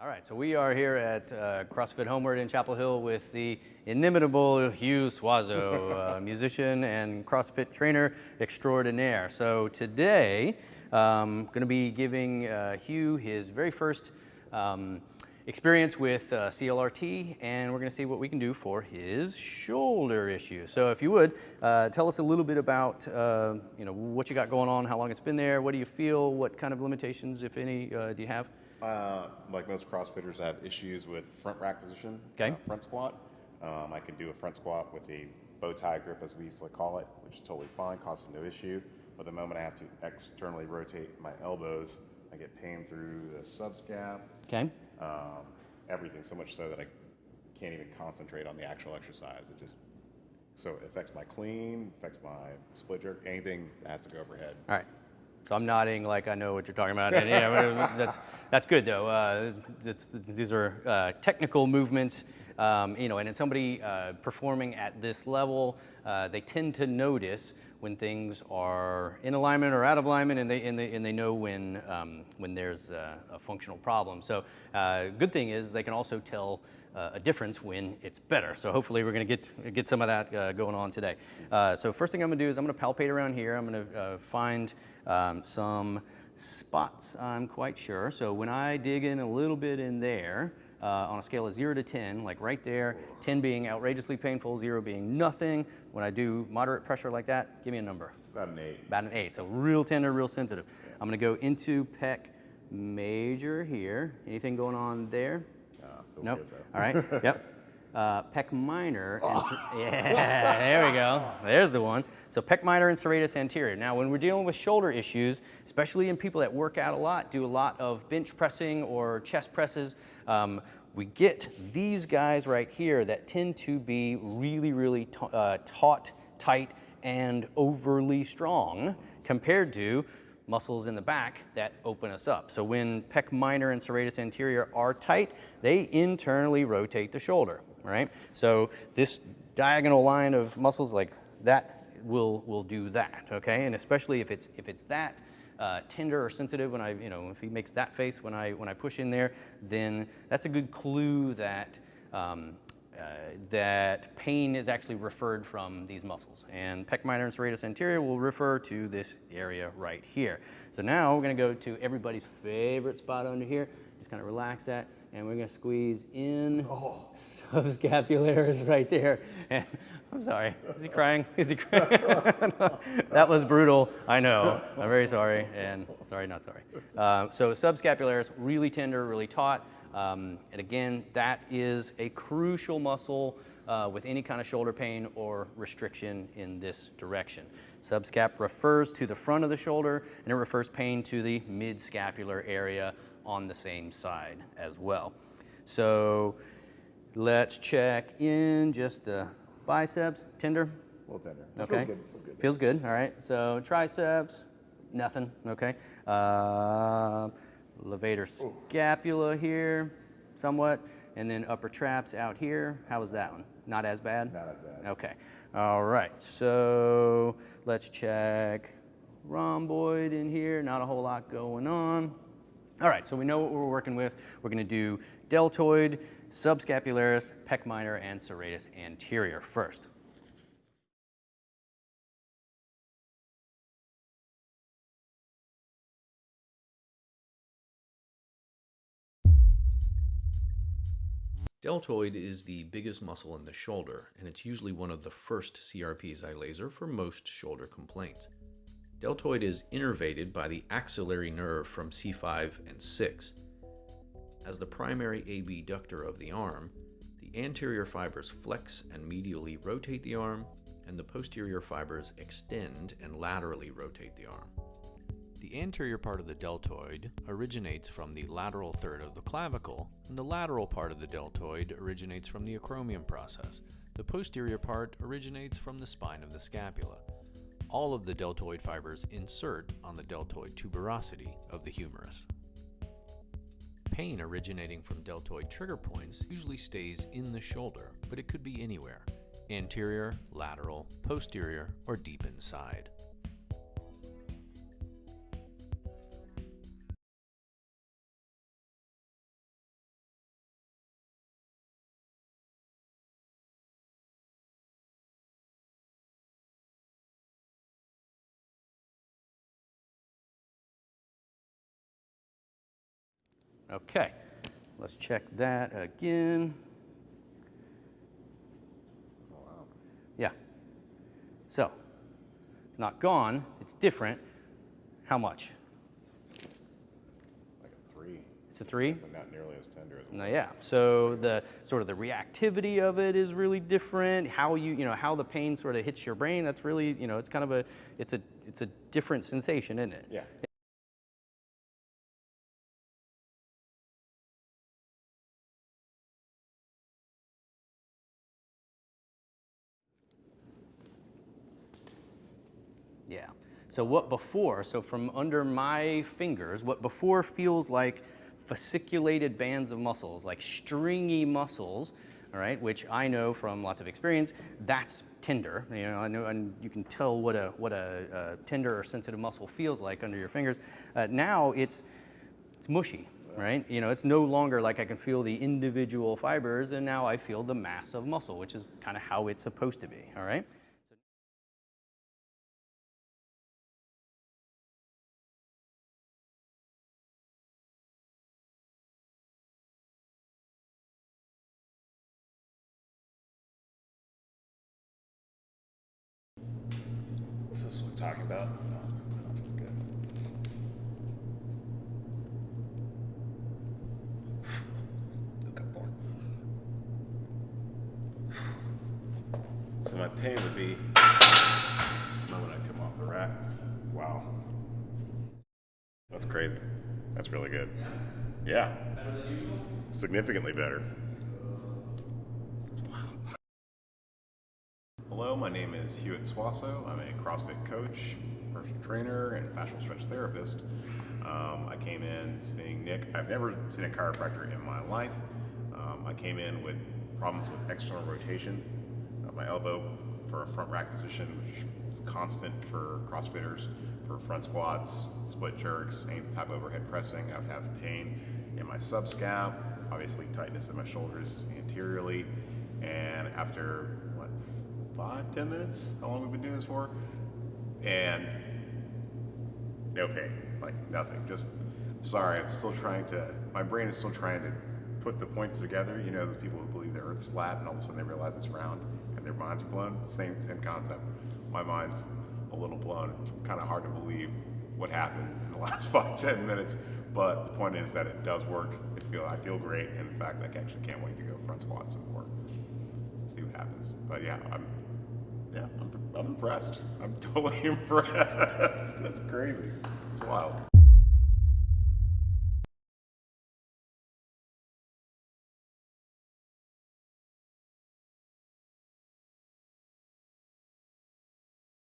All right, so we are here at CrossFit Homeward in Chapel Hill with the inimitable Hugh Suazo, musician and CrossFit trainer extraordinaire. So today, I'm going to be giving Hugh his very first experience with CLRT, and we're going to see what we can do for his shoulder issue. So if you would, tell us a little bit about what you got going on, how long it's been there, what do you feel, what kind of limitations, if any, do you have? Like most CrossFitters, I have issues with front rack position, front squat. I can do a front squat with a bow tie grip, as we used to call it, which is totally fine, causes no issue. But the moment I have to externally rotate my elbows, I get pain through the subscap. Okay. Everything, so much so that I can't even concentrate on the actual exercise. So it affects my clean, affects my split jerk, anything that has to go overhead. All right. So I'm nodding like I know what you're talking about. And, yeah, that's good though. These are technical movements, and in somebody performing at this level, they tend to notice when things are in alignment or out of alignment, and they know when there's a functional problem. So good thing is they can also tell a difference when it's better. So hopefully we're going to get some of that going on today. So first thing I'm going to do is I'm going to palpate around here. I'm going to find some spots, I'm quite sure. So when I dig in a little bit in there, on a scale of 0 to 10, like right there, 10 being outrageously painful, 0 being nothing, when I do moderate pressure like that, give me a number. About an 8. About an 8, so real tender, real sensitive. I'm going to go into pec major here. Anything going on there? Nope. Good, all right, yep. Pec minor, yeah, there we go, there's the one. So pec minor and serratus anterior. Now when we're dealing with shoulder issues, especially in people that work out a lot, do a lot of bench pressing or chest presses, we get these guys right here that tend to be really taut, tight, and overly strong compared to muscles in the back that open us up. So when pec minor and serratus anterior are tight, they internally rotate the shoulder, right? So this diagonal line of muscles like that will do that, okay? And especially if it's that tender or sensitive, when if he makes that face when I push in there, then that's a good clue that that pain is actually referred from these muscles. And pec minor and serratus anterior will refer to this area right here. So now we're going to go to everybody's favorite spot under here. Just kind of relax that, and we're going to squeeze in subscapularis right there. And I'm sorry, is he crying? Is he crying? That was brutal, I know. I'm very sorry, and sorry, not sorry. So subscapularis, really tender, really taut. And again, that is a crucial muscle with any kind of shoulder pain or restriction in this direction. Subscap refers to the front of the shoulder, and it refers pain to the mid-scapular area on the same side as well. So let's check in just the biceps. Tender? A little tender. Okay. Feels good. Feels good, all right. So triceps, nothing, okay. Levator scapula here, somewhat, and then upper traps out here. How was that one? Not as bad? Not as bad. Okay. All right, so let's check rhomboid in here. Not a whole lot going on. All right, so we know what we're working with. We're going to do deltoid, subscapularis, pec minor, and serratus anterior first. Deltoid is the biggest muscle in the shoulder, and it's usually one of the first CRPs I laser for most shoulder complaints. Deltoid is innervated by the axillary nerve from C5 and 6. As the primary abductor of the arm, the anterior fibers flex and medially rotate the arm, and the posterior fibers extend and laterally rotate the arm. The anterior part of the deltoid originates from the lateral third of the clavicle, and the lateral part of the deltoid originates from the acromion process. The posterior part originates from the spine of the scapula. All of the deltoid fibers insert on the deltoid tuberosity of the humerus. Pain originating from deltoid trigger points usually stays in the shoulder, but it could be anywhere: anterior, lateral, posterior, or deep inside. Okay, let's check that again. Oh, wow. Yeah. So, it's not gone, it's different. How much? Like a 3. It's a 3? But not nearly as tender as No, yeah. So the sort of the reactivity of it is really different. How how the pain sort of hits your brain, that's really, it's kind of it's a different sensation, isn't it? Yeah. Yeah. So from under my fingers, what before feels like fasciculated bands of muscles, like stringy muscles, all right, which I know from lots of experience, that's tender. I know, and you can tell what a tender or sensitive muscle feels like under your fingers. Now it's mushy, right? It's no longer like I can feel the individual fibers, and now I feel the mass of muscle, which is kind of how it's supposed to be, all right? What's this one talking about? Oh, that feels good. Do a couple more. So my pain would be the moment I come off the rack. Wow. That's crazy. That's really good. Yeah. Better than usual? Significantly better. That's wild. Hello, my name is Hewitt Swasso. I'm a CrossFit coach, personal trainer, and fascial stretch therapist. I came in seeing Nick. I've never seen a chiropractor in my life. I came in with problems with external rotation of my elbow for a front rack position, which is constant for CrossFitters, for front squats, split jerks, any type of overhead pressing. I would have pain in my subscap, obviously tightness in my shoulders anteriorly, and after 5-10 minutes, how long we've been doing this for, and no pain, like nothing. Just sorry, I'm still trying to. My brain is still trying to put the points together. Those people who believe the Earth's flat, and all of a sudden they realize it's round, and their minds are blown. Same concept. My mind's a little blown. It's kind of hard to believe what happened in the last 5-10 minutes. But the point is that it does work. I feel great, and in fact, I actually can't wait to go front squats some more. See what happens. But yeah, I'm impressed. I'm totally impressed. That's crazy. It's wild.